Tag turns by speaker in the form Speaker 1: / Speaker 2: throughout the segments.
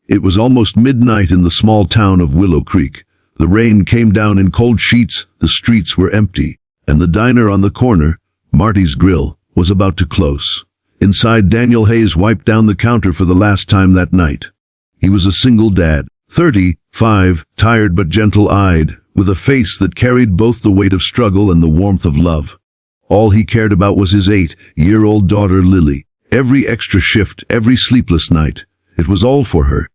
Speaker 1: It was almost midnight in the small town of Willow Creek. The rain came down in cold sheets, the streets were empty, and the diner on the corner, Marty's Grill, was about to close. Inside, Daniel Hayes wiped down the counter for the last time that night. He was a single dad, 35, tired but gentle-eyed, with a face that carried both the weight of struggle and the warmth of love. All he cared about was his 8-year-old daughter Lily. Every extra shift, every sleepless night, it was all for her.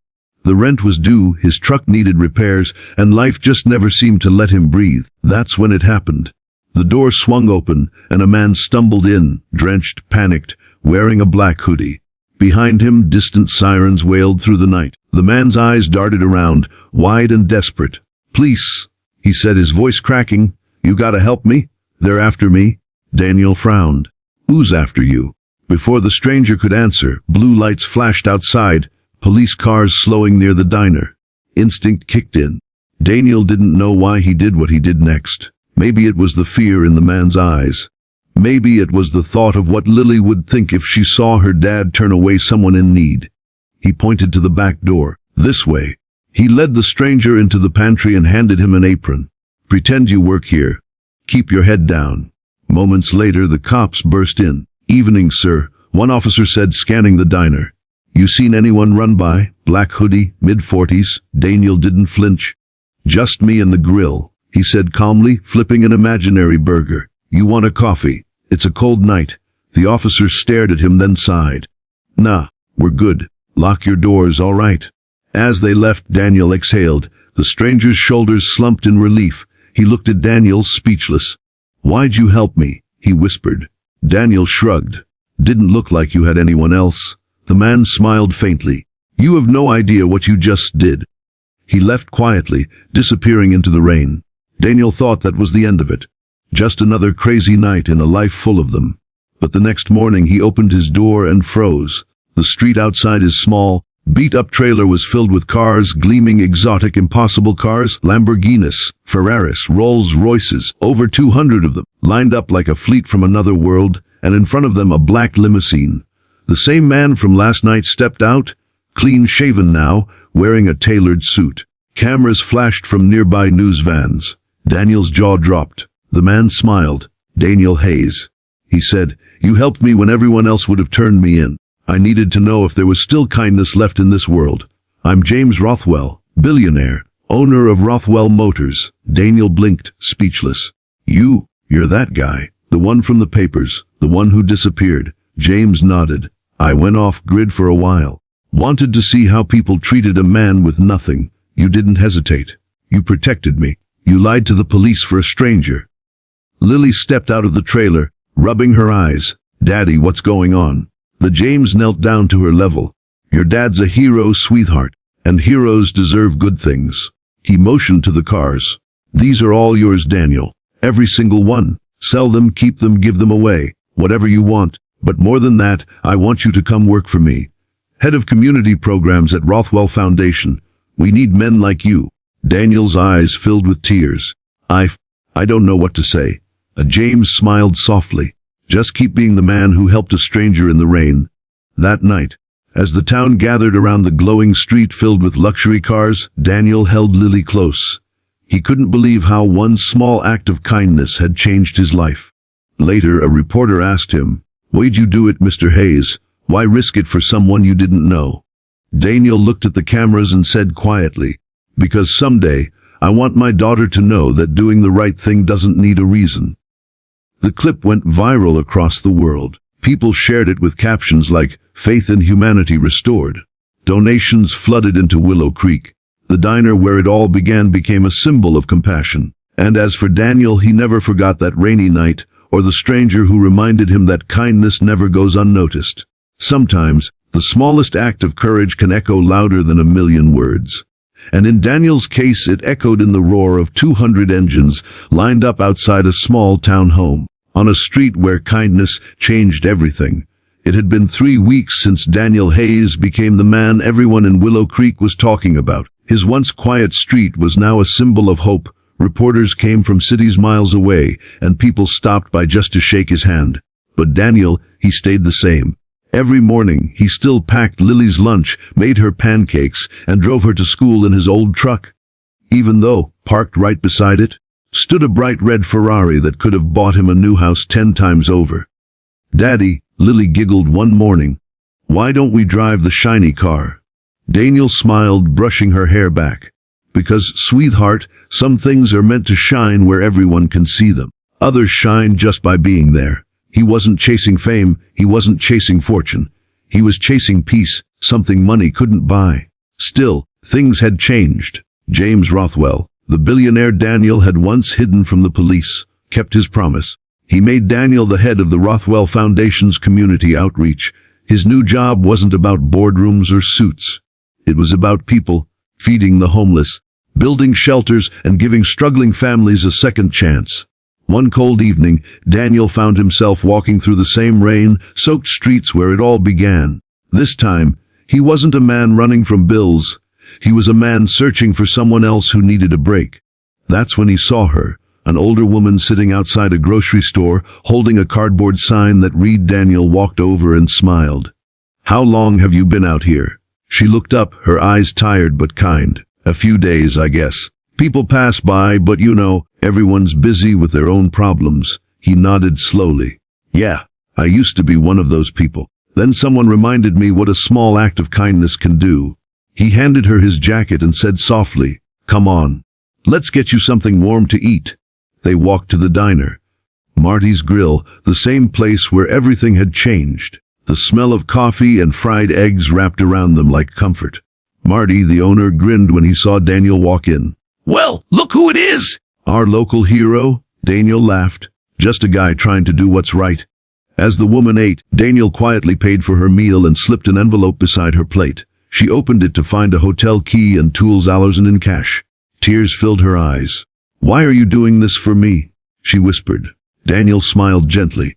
Speaker 1: The rent was due, his truck needed repairs, and life just never seemed to let him breathe. That's when it happened. The door swung open, and a man stumbled in, drenched, panicked, wearing a black hoodie. Behind him, distant sirens wailed through the night. The man's eyes darted around, wide and desperate. "Police," he said, his voice cracking. "You gotta help me. They're after me." Daniel frowned. "Who's after you?" Before the stranger could answer, blue lights flashed outside, police cars slowing near the diner. Instinct kicked in. Daniel didn't know why he did what he did next. Maybe it was the fear in the man's eyes. Maybe it was the thought of what Lily would think if she saw her dad turn away someone in need. He pointed to the back door. "This way." He led the stranger into the pantry and handed him an apron. "Pretend you work here. Keep your head down." Moments later, the cops burst in. "Evening, sir," one officer said, scanning the diner. "You seen anyone run by? Black hoodie, mid-40s." Daniel didn't flinch. "Just me and the grill," he said calmly, flipping an imaginary burger. "You want a coffee? It's a cold night." The officer stared at him, then sighed. "Nah, we're good. Lock your doors, all right." As they left, Daniel exhaled. The stranger's shoulders slumped in relief. He looked at Daniel, speechless. "Why'd you help me?" he whispered. Daniel shrugged. "Didn't look like you had anyone else." The man smiled faintly. "You have no idea what you just did." He left quietly, disappearing into the rain. Daniel thought that was the end of it. Just another crazy night in a life full of them. But the next morning he opened his door and froze. The street outside his small, beat-up trailer was filled with cars, gleaming exotic, impossible cars, Lamborghinis, Ferraris, Rolls-Royces, over 200 of them, lined up like a fleet from another world, and in front of them a black limousine. The same man from last night stepped out, clean-shaven now, wearing a tailored suit. Cameras flashed from nearby news vans. Daniel's jaw dropped. The man smiled. "Daniel Hayes," he said, "you helped me when everyone else would have turned me in. I needed to know if there was still kindness left in this world. I'm James Rothwell, billionaire, owner of Rothwell Motors." Daniel blinked, speechless. You're that guy, the one from the papers, the one who disappeared." James nodded. "I went off-grid for a while. Wanted to see how people treated a man with nothing. You didn't hesitate. You protected me. You lied to the police for a stranger." Lily stepped out of the trailer, rubbing her eyes. "Daddy, what's going on?" The James knelt down to her level. "Your dad's a hero, sweetheart, and heroes deserve good things." He motioned to the cars. "These are all yours, Daniel. Every single one. Sell them, keep them, give them away. Whatever you want. But more than that, I want you to come work for me. Head of community programs at Rothwell Foundation. We need men like you." Daniel's eyes filled with tears. I don't know what to say." James smiled softly. "Just keep being the man who helped a stranger in the rain." That night, as the town gathered around the glowing street filled with luxury cars, Daniel held Lily close. He couldn't believe how one small act of kindness had changed his life. Later, a reporter asked him, "Why'd you do it, Mr. Hayes? Why risk it for someone you didn't know?" Daniel looked at the cameras and said quietly, "Because someday, I want my daughter to know that doing the right thing doesn't need a reason." The clip went viral across the world. People shared it with captions like, "Faith in humanity restored." Donations flooded into Willow Creek. The diner where it all began became a symbol of compassion. And as for Daniel, he never forgot that rainy night, or the stranger who reminded him that kindness never goes unnoticed. Sometimes, the smallest act of courage can echo louder than a million words. And in Daniel's case, it echoed in the roar of 200 engines lined up outside a small town home, on a street where kindness changed everything. It had been 3 weeks since Daniel Hayes became the man everyone in Willow Creek was talking about. His once quiet street was now a symbol of hope. Reporters came from cities miles away, and people stopped by just to shake his hand. But Daniel, he stayed the same. Every morning, he still packed Lily's lunch, made her pancakes, and drove her to school in his old truck. Even though, parked right beside it, stood a bright red Ferrari that could have bought him a new house 10 times over. "Daddy," Lily giggled one morning, "why don't we drive the shiny car?" Daniel smiled, brushing her hair back. "Because, sweetheart, some things are meant to shine where everyone can see them. Others shine just by being there." He wasn't chasing fame, he wasn't chasing fortune. He was chasing peace, something money couldn't buy. Still, things had changed. James Rothwell, the billionaire Daniel had once hidden from the police, kept his promise. He made Daniel the head of the Rothwell Foundation's community outreach. His new job wasn't about boardrooms or suits. It was about people, feeding the homeless, building shelters, and giving struggling families a second chance. One cold evening, Daniel found himself walking through the same rain-soaked streets where it all began. This time, he wasn't a man running from bills. He was a man searching for someone else who needed a break. That's when he saw her, an older woman sitting outside a grocery store, holding a cardboard sign that read. Daniel walked over and smiled. "How long have you been out here?" She looked up, her eyes tired but kind. "A few days, I guess. People pass by, but you know, everyone's busy with their own problems." He nodded slowly. "Yeah, I used to be one of those people. Then someone reminded me what a small act of kindness can do." He handed her his jacket and said softly, "Come on. Let's get you something warm to eat." They walked to the diner. Marty's Grill, the same place where everything had changed. The smell of coffee and fried eggs wrapped around them like comfort. Marty, the owner, grinned when he saw Daniel walk in. "Well, look who it is!" "Our local hero?" Daniel laughed. "Just a guy trying to do what's right." As the woman ate, Daniel quietly paid for her meal and slipped an envelope beside her plate. She opened it to find a hotel key and $2,000 in cash. Tears filled her eyes. "Why are you doing this for me?" she whispered. Daniel smiled gently.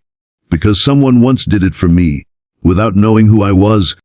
Speaker 1: "Because someone once did it for me. Without knowing who I was,